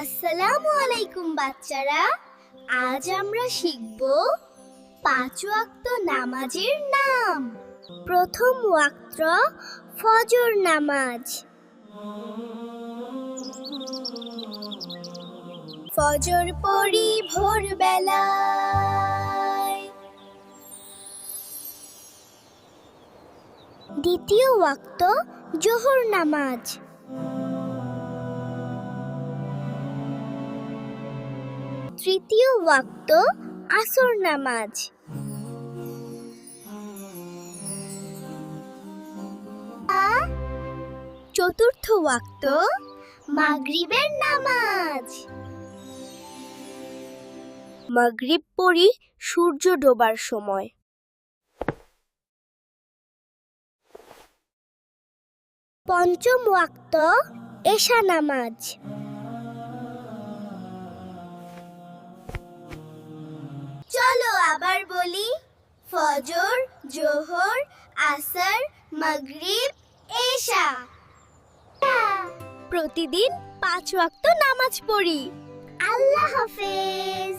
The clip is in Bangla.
আসসালামু আলাইকুম বাচ্চারা, আজ আমরা শিখব 5 ওয়াক্ত নামাজের নাম। প্রথম ওয়াক্ত ফজর নামাজ। ফজর পড়ি ভোরবেলায়। দ্বিতীয় ওয়াক্ত জোহর নামাজ। তৃতীয় ওয়াক্ত আসর নামাজ। চতুর্থ ওয়াক্ত মাগরিবের নামাজ। মাগরিব পড়ি সূর্য ডোবার সময়। পঞ্চম ওয়াক্ত এশা নামাজ। চলো আবার বলি, ফজর, জোহর, আসর, মাগরিব, এশা। প্রতিদিন 5 ওয়াক্ত নামাজ পড়ি। আল্লাহ হাফেজ।